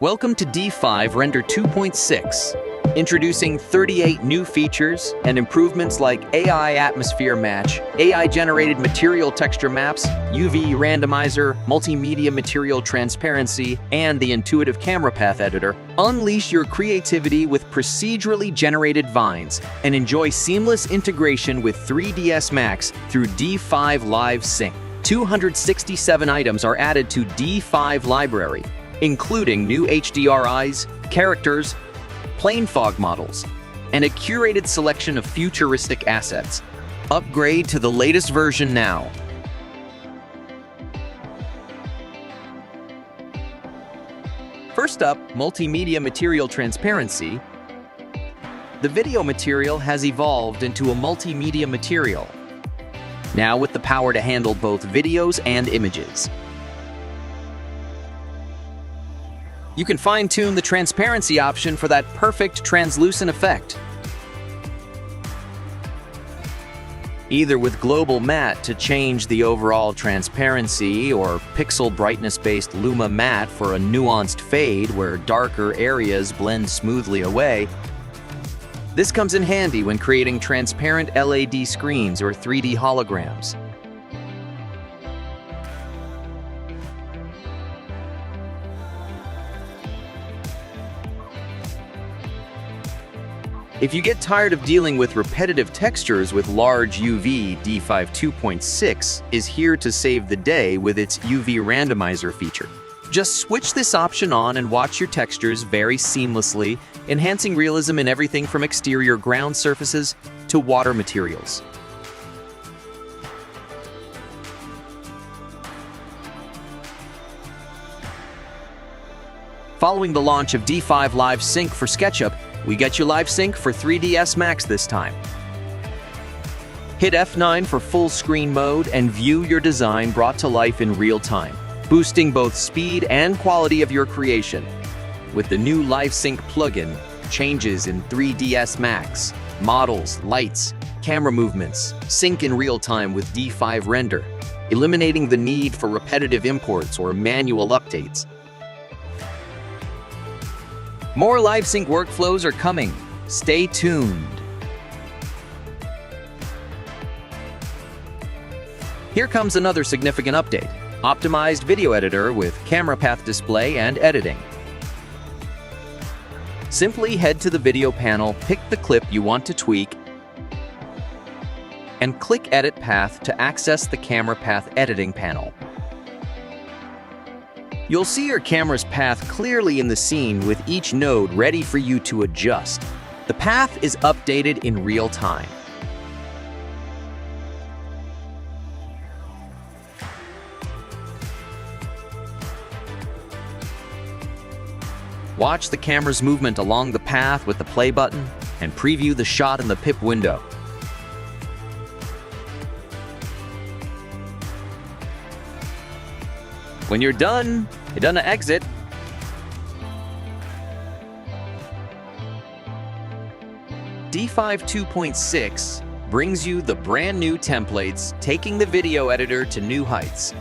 Welcome to D5 Render 2.6, introducing 38 new features and improvements like AI atmosphere match, AI-generated material texture maps, UV randomizer, multimedia material transparency, and the intuitive camera path editor. Unleash your creativity with procedurally generated vines and enjoy seamless integration with 3ds Max through D5 Live Sync. 267 items are added to D5 library, including new HDRIs, characters, plane fog models, and a curated selection of futuristic assets. Upgrade to the latest version now. First up, multimedia material transparency. The video material has evolved into a multimedia material, now with the power to handle both videos and images. You can fine-tune the transparency option for that perfect translucent effect. Either with global matte to change the overall transparency or pixel brightness-based Luma matte for a nuanced fade where darker areas blend smoothly away. This comes in handy when creating transparent LED screens or 3D holograms. If you get tired of dealing with repetitive textures with large UV, D5 2.6 is here to save the day with its UV randomizer feature. Just switch this option on and watch your textures vary seamlessly, enhancing realism in everything from exterior ground surfaces to water materials. Following the launch of D5 Live Sync for SketchUp, we get you Live Sync for 3ds Max this time. Hit F9 for full screen mode and view your design brought to life in real time, boosting both speed and quality of your creation. With the new Live Sync plugin, changes in 3ds Max, models, lights, camera movements, sync in real time with D5 Render, eliminating the need for repetitive imports or manual updates. More Live Sync workflows are coming. Stay tuned. Here comes another significant update. Optimized video editor with camera path display and editing. Simply head to the video panel, pick the clip you want to tweak, and click Edit Path to access the camera path editing panel. You'll see your camera's path clearly in the scene with each node ready for you to adjust. The path is updated in real time. Watch the camera's movement along the path with the play button and preview the shot in the PIP window. When you're done, hit done to exit. D5 2.6 brings you the brand new templates, taking the video editor to new heights.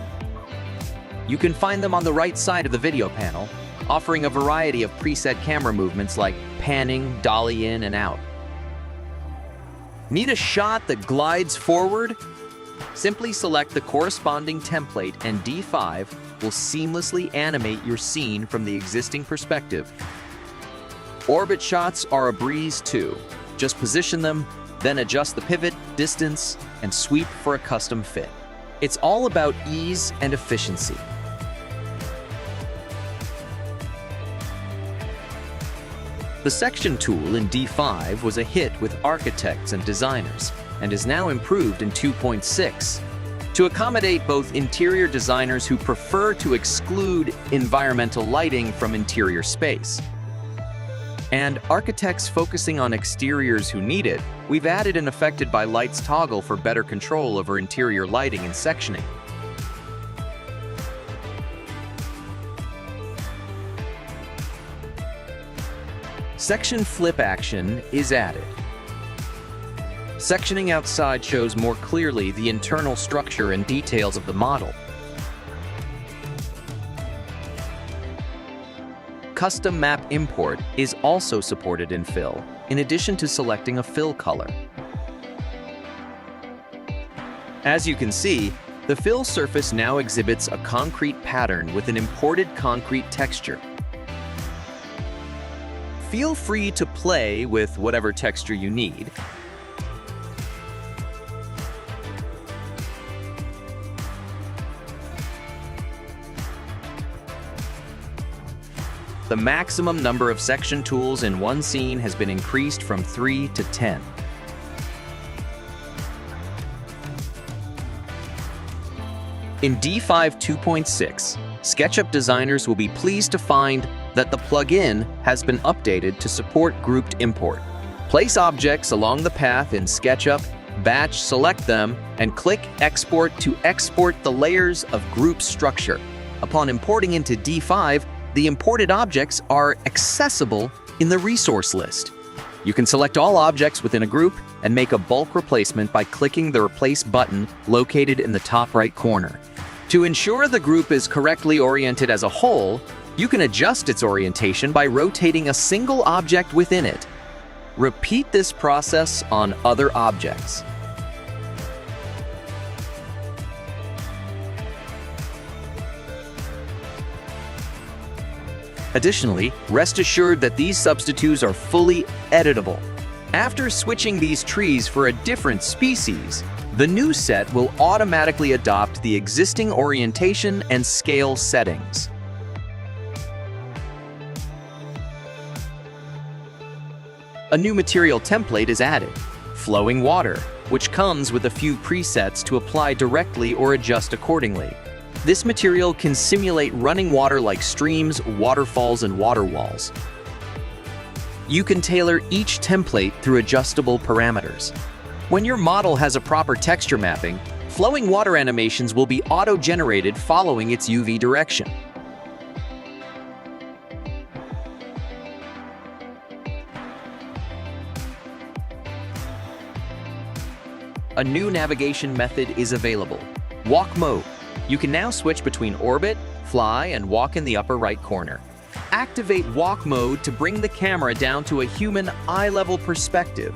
You can find them on the right side of the video panel, offering a variety of preset camera movements like panning, dolly in and out. Need a shot that glides forward? Simply select the corresponding template and D5 will seamlessly animate your scene from the existing perspective. Orbit shots are a breeze too. Just position them, then adjust the pivot, distance, and sweep for a custom fit. It's all about ease and efficiency. The section tool in D5 was a hit with architects and designers, and is now improved in 2.6 to accommodate both interior designers who prefer to exclude environmental lighting from interior space, and architects focusing on exteriors who need it. We've added an affected by lights toggle for better control over interior lighting and sectioning. Section flip action is added. Sectioning outside shows more clearly the internal structure and details of the model. Custom map import is also supported in fill, in addition to selecting a fill color. As you can see, the fill surface now exhibits a concrete pattern with an imported concrete texture. Feel free to play with whatever texture you need. The maximum number of section tools in one scene has been increased from 3 to 10. In D5 2.6, SketchUp designers will be pleased to find that the plugin has been updated to support grouped import. Place objects along the path in SketchUp, batch select them, and click Export to export the layers of group structure. Upon importing into D5, the imported objects are accessible in the resource list. You can select all objects within a group and make a bulk replacement by clicking the Replace button located in the top right corner. To ensure the group is correctly oriented as a whole, you can adjust its orientation by rotating a single object within it. Repeat this process on other objects. Additionally, rest assured that these substitutes are fully editable. After switching these trees for a different species, the new set will automatically adopt the existing orientation and scale settings. A new material template is added, Flowing Water, which comes with a few presets to apply directly or adjust accordingly. This material can simulate running water like streams, waterfalls, and water walls. You can tailor each template through adjustable parameters. When your model has a proper texture mapping, flowing water animations will be auto-generated following its UV direction. A new navigation method is available, Walk Mode. You can now switch between orbit, fly, and walk in the upper right corner. Activate Walk Mode to bring the camera down to a human eye-level perspective.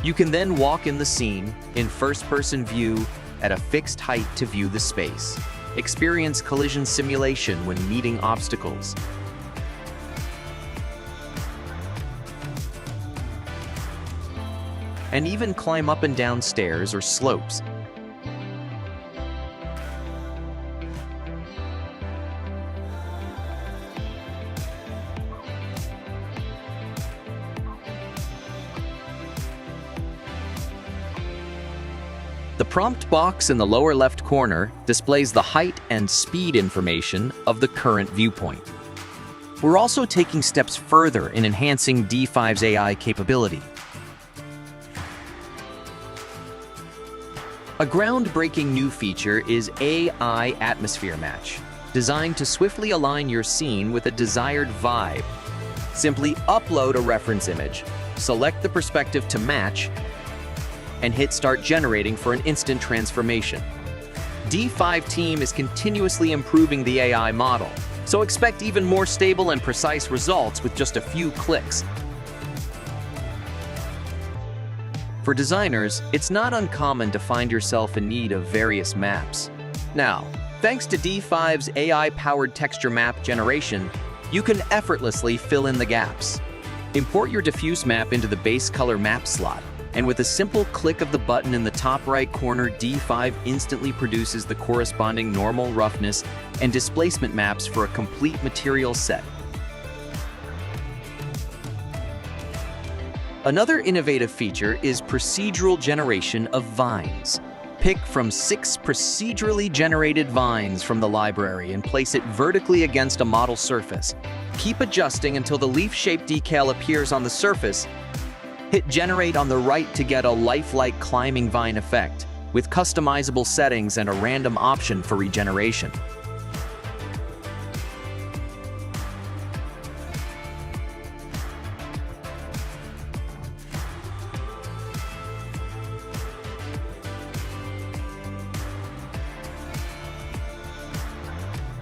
You can then walk in the scene in first-person view at a fixed height to view the space. Experience collision simulation when meeting obstacles. And even climb up and down stairs or slopes. The prompt box in the lower left corner displays the height and speed information of the current viewpoint. We're also taking steps further in enhancing D5's AI capability. A groundbreaking new feature is AI Atmosphere Match, designed to swiftly align your scene with a desired vibe. Simply upload a reference image, select the perspective to match, and hit Start Generating for an instant transformation. D5 team is continuously improving the AI model, so expect even more stable and precise results with just a few clicks. For designers, it's not uncommon to find yourself in need of various maps. Now, thanks to D5's AI-powered texture map generation, you can effortlessly fill in the gaps. Import your diffuse map into the base color map slot, and with a simple click of the button in the top right corner, D5 instantly produces the corresponding normal, roughness, and displacement maps for a complete material set. Another innovative feature is procedural generation of vines. Pick from 6 procedurally generated vines from the library and place it vertically against a model surface. Keep adjusting until the leaf-shaped decal appears on the surface. Hit Generate on the right to get a lifelike climbing vine effect, with customizable settings and a random option for regeneration.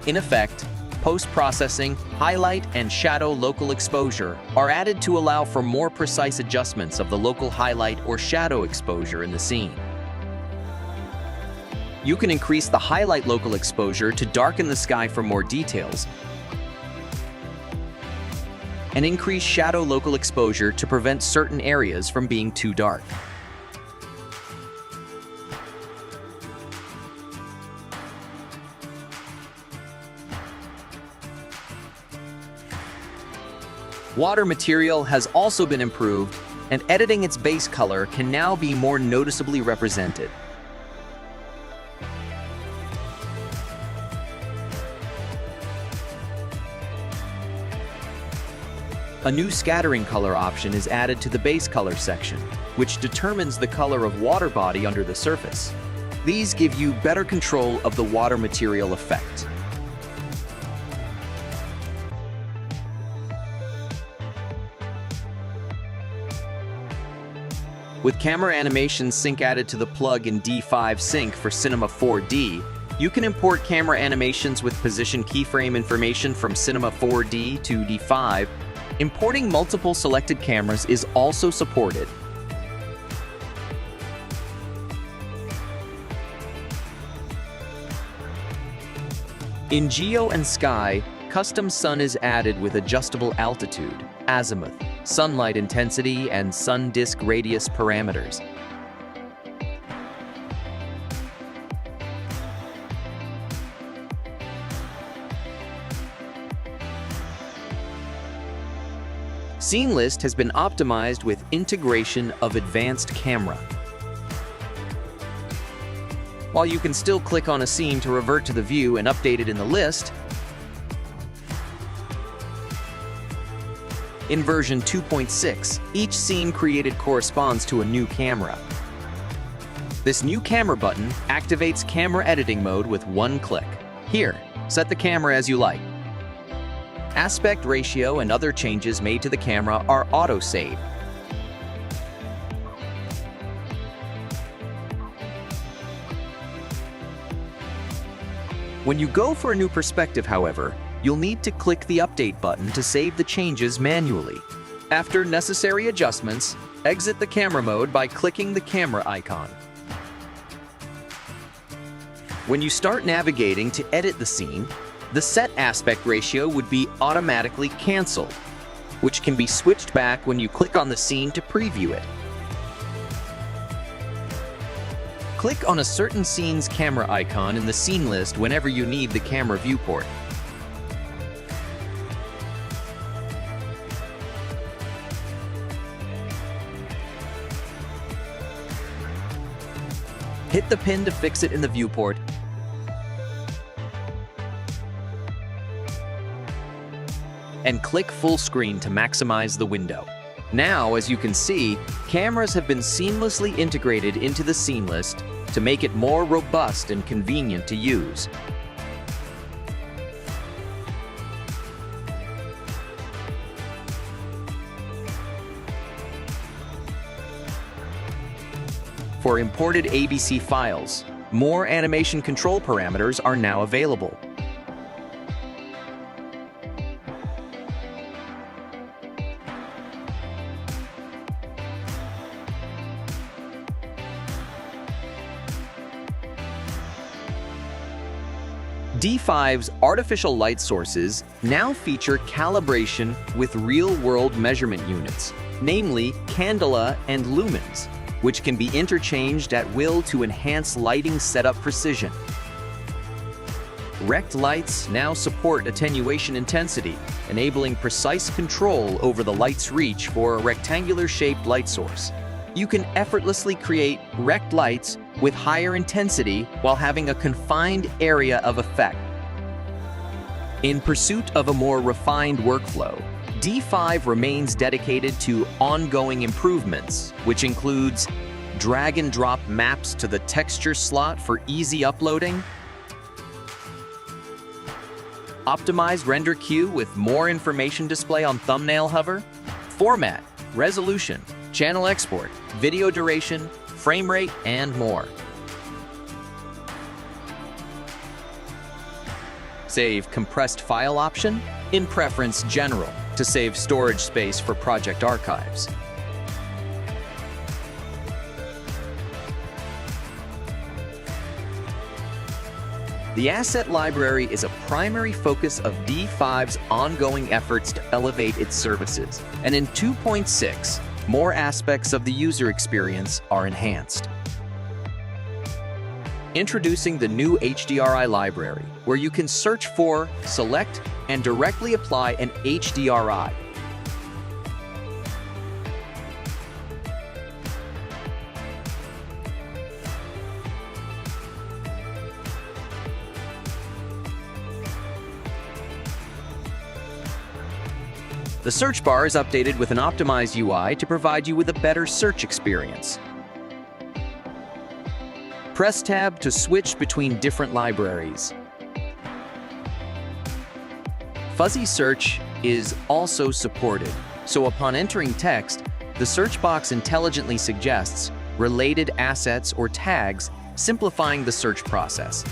In effect, post-processing, highlight, and shadow local exposure are added to allow for more precise adjustments of the local highlight or shadow exposure in the scene. You can increase the highlight local exposure to darken the sky for more details, and increase shadow local exposure to prevent certain areas from being too dark. Water material has also been improved, and editing its base color can now be more noticeably represented. A new scattering color option is added to the base color section, which determines the color of water body under the surface. These give you better control of the water material effect. With Camera Animation Sync added to the plug-in D5 Sync for Cinema 4D, you can import camera animations with position keyframe information from Cinema 4D to D5. Importing multiple selected cameras is also supported. In Geo and Sky, custom sun is added with adjustable altitude, azimuth, sunlight intensity, and sun disk radius parameters. Scene list has been optimized with integration of advanced camera. While you can still click on a scene to revert to the view and update it in the list, in version 2.6, each scene created corresponds to a new camera. This new camera button activates camera editing mode with one click. Here, set the camera as you like. Aspect ratio and other changes made to the camera are auto-saved. When you go for a new perspective, however, you'll need to click the Update button to save the changes manually. After necessary adjustments, exit the camera mode by clicking the camera icon. When you start navigating to edit the scene, the set aspect ratio would be automatically canceled, which can be switched back when you click on the scene to preview it. Click on a certain scene's camera icon in the scene list whenever you need the camera viewport. Hit the pin to fix it in the viewport, and click full screen to maximize the window. Now, as you can see, cameras have been seamlessly integrated into the scene list to make it more robust and convenient to use. For imported ABC files, more animation control parameters are now available. D5's artificial light sources now feature calibration with real-world measurement units, namely candela and lumens, which can be interchanged at will to enhance lighting setup precision. Rect lights now support attenuation intensity, enabling precise control over the light's reach for a rectangular-shaped light source. You can effortlessly create rect lights with higher intensity while having a confined area of effect. In pursuit of a more refined workflow, D5 remains dedicated to ongoing improvements, which includes drag and drop maps to the texture slot for easy uploading, optimized render queue with more information display on thumbnail hover, format, resolution, channel export, video duration, frame rate, and more. Save compressed file option in Preference General to save storage space for project archives. The asset library is a primary focus of D5's ongoing efforts to elevate its services, and in 2.6, more aspects of the user experience are enhanced. Introducing the new HDRI library, where you can search for, select, and directly apply an HDRI. The search bar is updated with an optimized UI to provide you with a better search experience. Press Tab to switch between different libraries. Fuzzy search is also supported, so upon entering text, the search box intelligently suggests related assets or tags, simplifying the search process.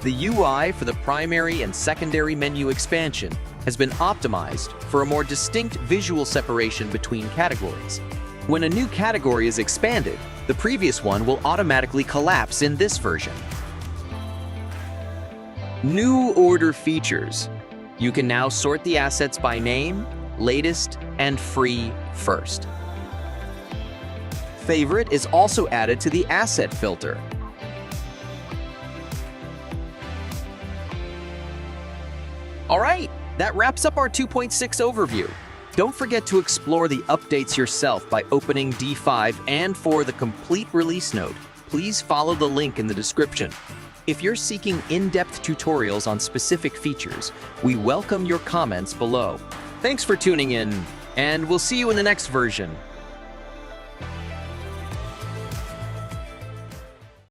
The UI for the primary and secondary menu expansion has been optimized for a more distinct visual separation between categories. When a new category is expanded, the previous one will automatically collapse in this version. New order features. You can now sort the assets by name, latest, and free first. Favorite is also added to the asset filter. All right, that wraps up our 2.6 overview. Don't forget to explore the updates yourself by opening D5, and for the complete release note, please follow the link in the description. If you're seeking in-depth tutorials on specific features, we welcome your comments below. Thanks for tuning in, and we'll see you in the next version.